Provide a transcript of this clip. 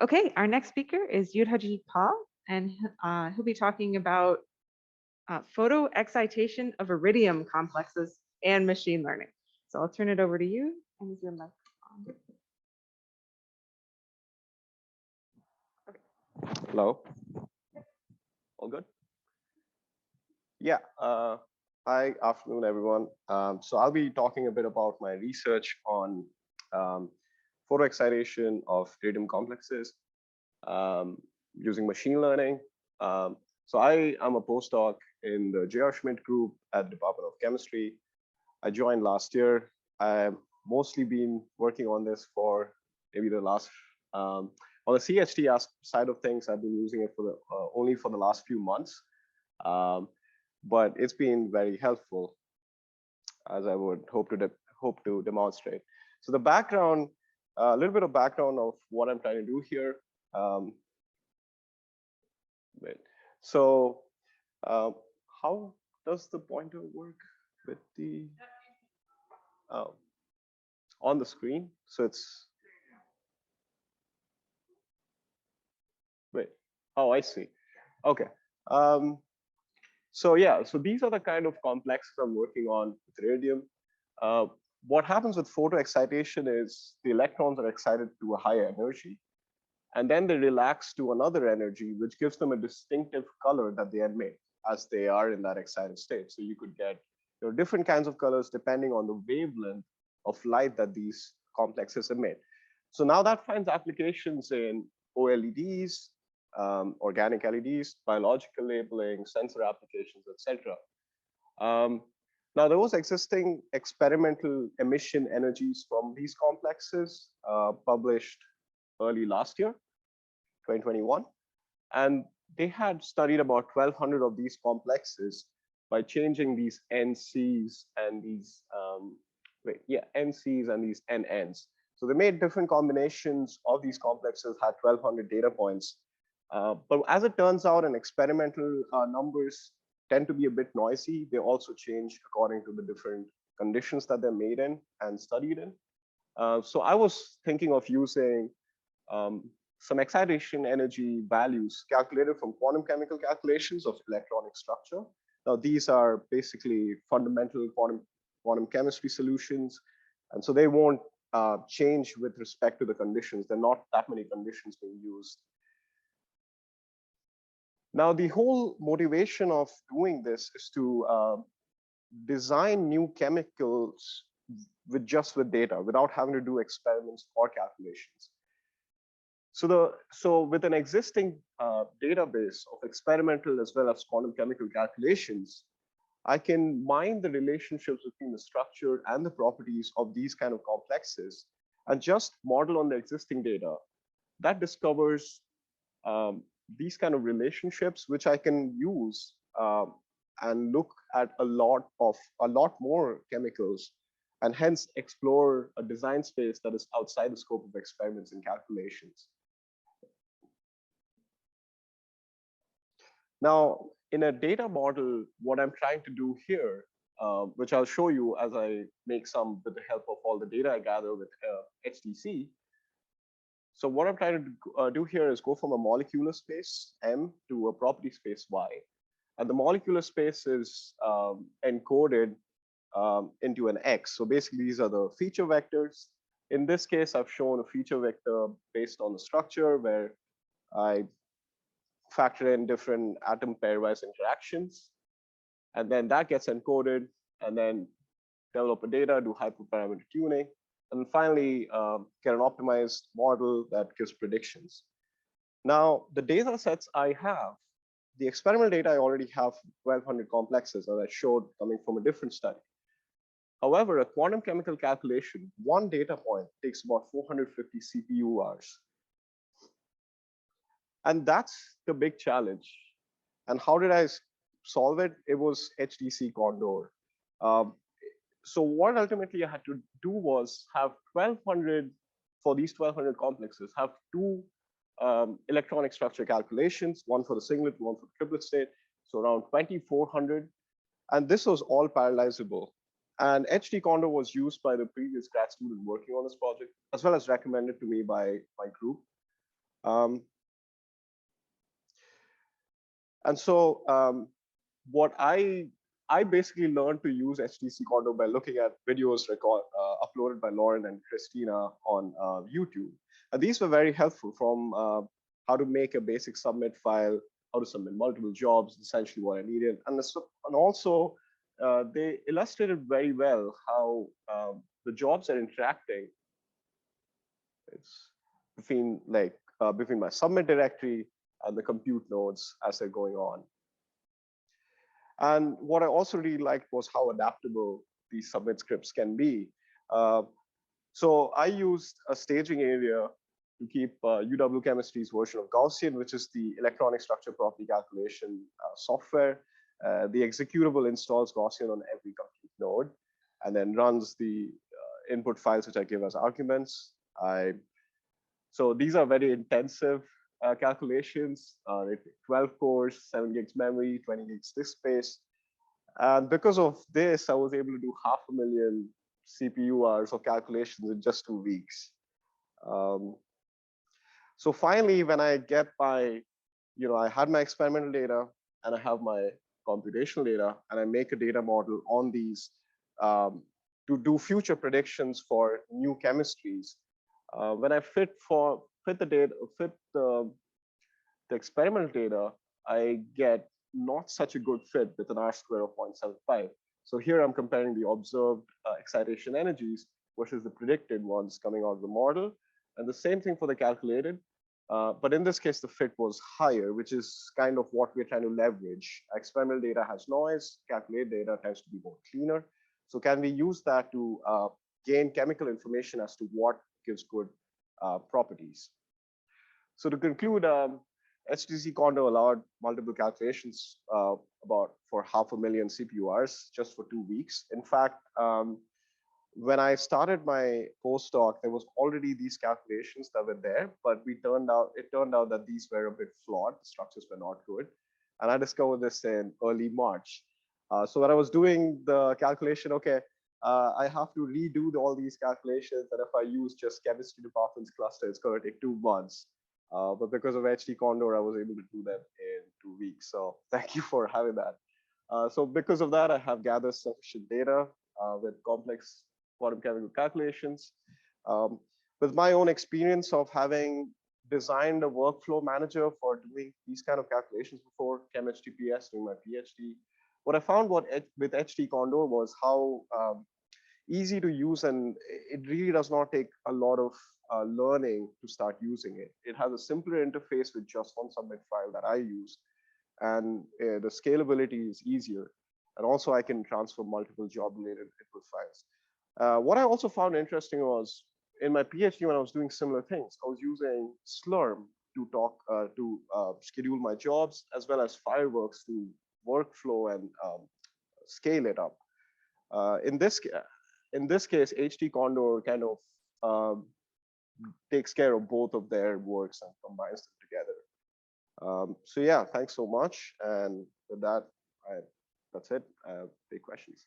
Okay, our next speaker is Yudhajit Pal, and he'll be talking about photoexcitation of iridium complexes and machine learning. So I'll turn it over to you. And is your mic on? Hello. All good? Yeah. Hi, afternoon, everyone. So I'll be talking a bit about my research on um, photoexcitation of iridium complexes using machine learning. So I am a postdoc in the Schmidt Group at the Department of Chemistry. I joined last year. I've mostly been working on this for maybe the last on the CHT side of things. I've been using it for the only for the last few months, but it's been very helpful, as I would hope to demonstrate. So the background, a little bit of background of what I'm trying to do here. Wait. So how does the pointer work with the on the screen? So it's wait. Oh, I see. Okay. So yeah, so these are the kind of complexes I'm working on with iridium. What happens with photoexcitation is the electrons are excited to a higher energy, and then they relax to another energy, which gives them a distinctive color that they emit as they are in that excited state. So you could get different kinds of colors depending on the wavelength of light that these complexes emit. So now that finds applications in OLEDs, organic LEDs, biological labeling, sensor applications, etc. Now, there was existing experimental emission energies from these complexes published early last year, 2021. And they had studied about 1,200 of these complexes by changing these NCs and these, NCs and these NNs. So they made different combinations of these complexes, had 1,200 data points. But as it turns out, and experimental numbers tend to be a bit noisy. They also change according to the different conditions that they're made in and studied in. So I was thinking of using some excitation energy values calculated from quantum chemical calculations of electronic structure. Now, these are basically fundamental quantum chemistry solutions. And so they won't change with respect to the conditions. There are not that many conditions being used. Now, the whole motivation of doing this is to design new chemicals with data without having to do experiments or calculations. So with an existing database of experimental as well as quantum chemical calculations, I can mine the relationships between the structure and the properties of these kind of complexes and just model on the existing data. That discovers these kind of relationships, which I can use and look at a lot more chemicals, and hence explore a design space that is outside the scope of experiments and calculations. Now, in a data model, what I'm trying to do here, which I'll show you as I make some with the help of all the data I gather with HTC. So what I'm trying to do here is go from a molecular space, M, to a property space, Y. And the molecular space is encoded into an X. So basically, these are the feature vectors. In this case, I've shown a feature vector based on the structure where I factor in different atom pairwise interactions. And then that gets encoded, and then develop a data, do hyperparameter tuning, and finally get an optimized model that gives predictions. Now, the data sets I have, the experimental data I already have 1,200 complexes, as I showed, coming from a different study. However, a quantum chemical calculation, one data point takes about 450 CPU hours. And that's the big challenge. And how did I solve it? It was HTCondor. So what ultimately I had to do was have 1,200, for these 1,200 complexes, have two electronic structure calculations, one for the singlet, one for the triplet state, so around 2,400. And this was all parallelizable. And HTCondor was used by the previous grad student working on this project, as well as recommended to me by my group. Um, and so what I basically learned to use HTCondor by looking at videos uploaded by Lauren and Christina on YouTube. And these were very helpful, from how to make a basic submit file, how to submit multiple jobs, essentially what I needed. And also, they illustrated very well how the jobs are interacting. It's between my submit directory and the compute nodes as they're going on. And what I also really liked was how adaptable these submit scripts can be. So I used a staging area to keep UW Chemistry's version of Gaussian, which is the electronic structure property calculation software. The executable installs Gaussian on every compute node and then runs the input files which I give as arguments. So these are very intensive calculations. They take 12 cores, 7 gigs memory, 20 gigs disk space. And because of this, I was able to do 500,000 CPU hours of calculations in just 2 weeks. So finally, when I get my, I had my experimental data and I have my computational data, and I make a data model on these to do future predictions for new chemistries. When I fit the experimental data, I get not such a good fit with an R-square of 0.75. So here I'm comparing the observed excitation energies versus the predicted ones coming out of the model. And the same thing for the calculated. But in this case, the fit was higher, which is kind of what we're trying to leverage. Experimental data has noise, calculated data tends to be more cleaner. So can we use that to gain chemical information as to what gives good properties? So to conclude, HTCondor allowed multiple calculations for 500,000 CPU hours just for 2 weeks. In fact, when I started my postdoc, there was already these calculations that were there, but it turned out that these were a bit flawed. The structures were not good. And I discovered this in early March. So when I was doing the calculation, I have to redo all these calculations. And if I use just chemistry department's cluster, it's going to take 2 months. But because of HTCondor, I was able to do that in 2 weeks. So thank you for having that. So because of that, I have gathered sufficient data with complex quantum chemical calculations. With my own experience of having designed a workflow manager for doing these kind of calculations before, ChemHTPS, doing my PhD, what I found with HTCondor was how easy to use, and it really does not take a lot of learning to start using it. It has a simpler interface with just one submit file that I use, and the scalability is easier. And also I can transfer multiple job-related input files. What I also found interesting was in my PhD, when I was doing similar things, I was using Slurm to schedule my jobs, as well as Fireworks to workflow and scale it up. In this case, HTCondor kind of takes care of both of their works and combines them together. So yeah, thanks so much. And with that, that's it. Take questions.